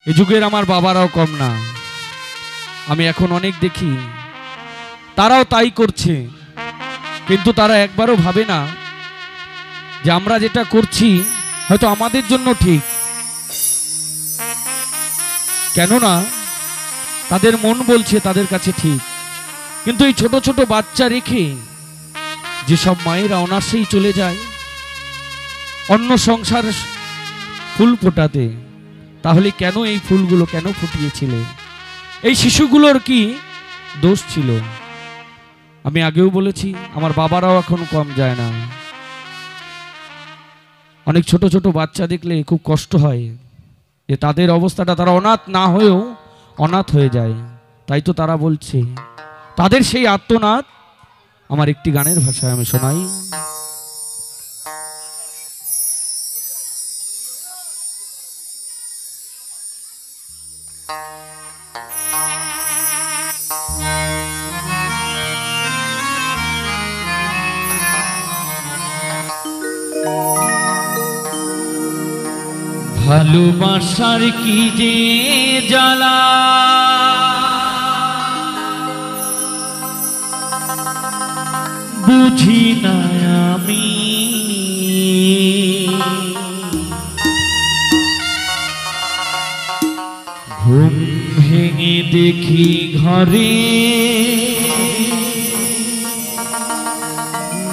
এ যুগের আমার বাবারাও কম না। আমি এখন অনেক দেখি তারাও তাই করছে, কিন্তু তারা একবারও ভাবে না যে আমরা যেটা করছি হয়তো আমাদের জন্য ঠিক। কেননা তাদের মন বলছে তাদের কাছে ঠিক, কিন্তু এই ছোট ছোট বাচ্চা রেখে যেসব মায়েরা অনার্সেই চলে যায় অন্য সংসার ফুল ফোটাতে, তাহলে কেন এই ফুলগুলো কেন ফুটিয়েছিলে? এই শিশুগুলোর কি দোষ ছিল? আমি আগেও বলেছি আমার বাবারাও এখন কম যায় না। অনেক ছোট ছোট বাচ্চা দেখলে খুব কষ্ট হয় যে তাদের অবস্থাটা, তারা অনাথ না হয়েও অনাথ হয়ে যায়। তাই তো তারা বলছে, তাদের সেই আর্তনাদ আমার একটি গানের ভাষায় আমি শোনাই। ভালোবাসার কি যে জ্বালা, বুঝি না আমি। ঘুম ভেঙে দেখি ঘরে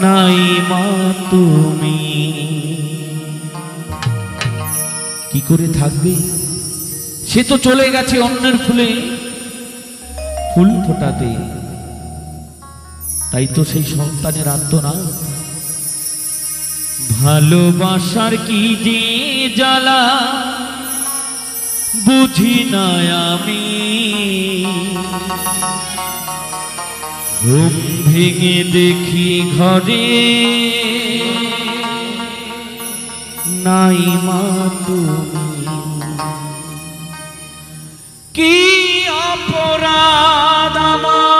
নাই মা তুমি। কি করে থাকবে? সে তো চলে গেছে অন্যের ফুলে ফুল ফোটাতে। তাই তো সেই সন্তানের আর্তনাদ। ভালোবাসার কি যে জ্বালা, বুঝি না আমি। ঘুম ভেঙে দেখি ঘরে নাই মা তুমি। কি অপরাধ আমার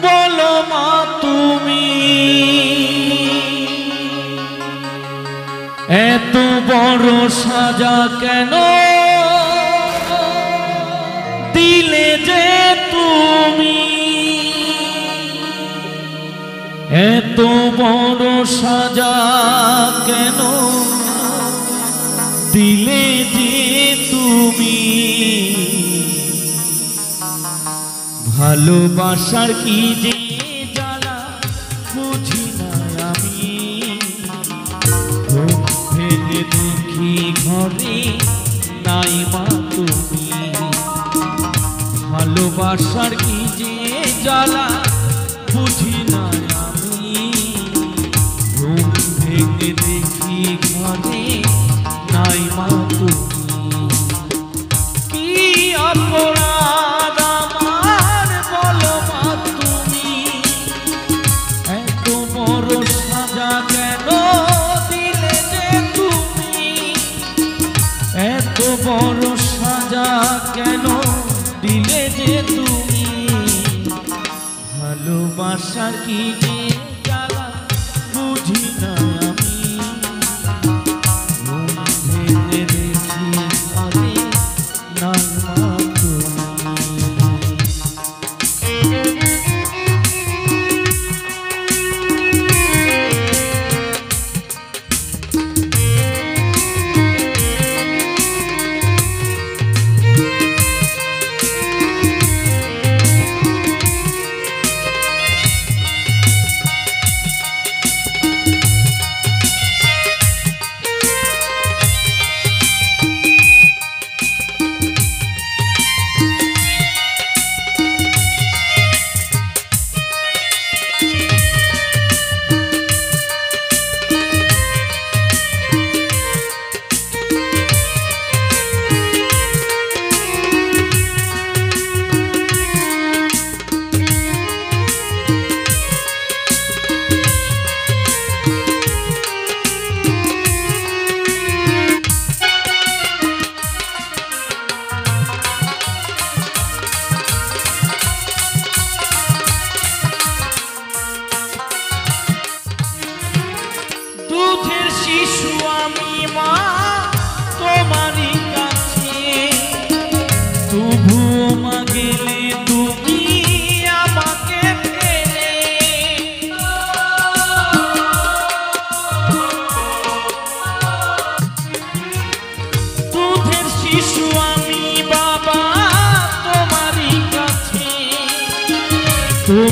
বলো মা তুমি? এত বড় সাজা কেন দিলে যে তুমি? এত বড় সাজা কেন দিলে যে তুমি? ভালোবাসার কি যে জ্বালা, বুঝি না আমি। ঘুম ভেঙে দেখি ঘরে নাই মা তুমি। ভালোবাসার কি যে জ্বালা, বুঝি না আমি। ঘুম ভেঙে দেখি ঘরে নাই মা তুমি। কি অপরাধ আমার বলো মা তুমি? এত বড় সাজা কেন দিলে যে তুমি? এত বড় সাজা কেন দিলে যে তুমি? ভালোবাসার কি যে জ্বালা, বুঝি না আমি। ঘুম ভেঙে দেখি ঘরে নাই মা তুমি।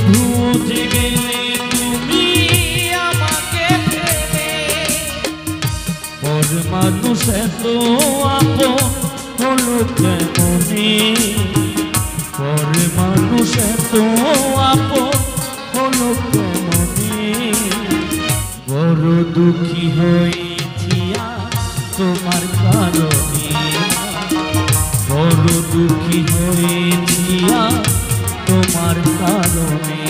বুঝে গেলে তুমি আমাকে ফেলে, পর মানুষ এত আপন হলো কেমনে, পর মানুষ এত আপন হলো কেমনে, বড় দুঃখী হয়েছি তোমার কারণে, বড় দুঃখী হয়েছি তোমার কারণে।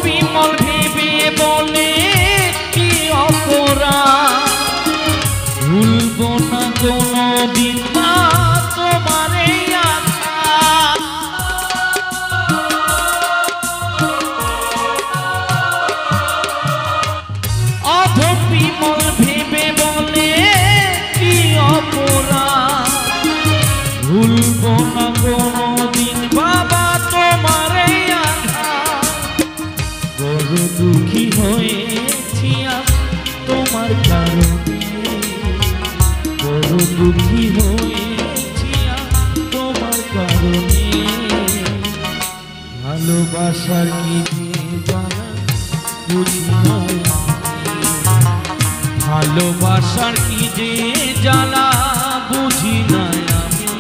বিমল ভেবে বলে কি অপরাধ, ভুলব না কোনদিন তোমার এই আঘাত, অধম বিমল ভেবে বলে কি অপরাধ, ভুলব না কোনদিন বাবা তোমার এই আঘাত, বড় দুঃখী হয়েছি তোমার কারণে, বড় দুঃখী হয়েছি তোমার কারণে, ভালোবাসার কি জানা বুঝি না, ভালোবাসার কি যে জ্বালা বুঝি না আমি,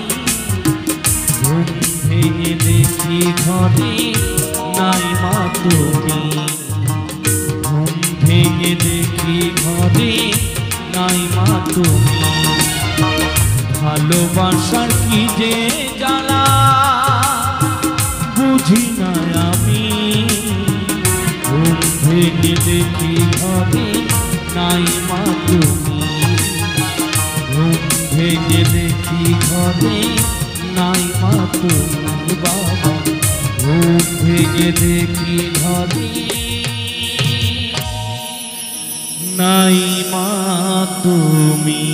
ঘুম ভেঙে দেখি ঘরে নাই মা তুমি, ঘুম ভেঙে দেখি ঘরে নাই মা তুমি, ভালোবাসার কি যে জ্বালা বুঝি না আমি, ঘুম ভেঙে দেখি ঘরে নাই মা তুমি, ঘুম ভেঙে দেখি ঘরে নাই মা তুমি বাবা, ঘুম ভেঙে দেখি ঘরে নাই মা তুমি।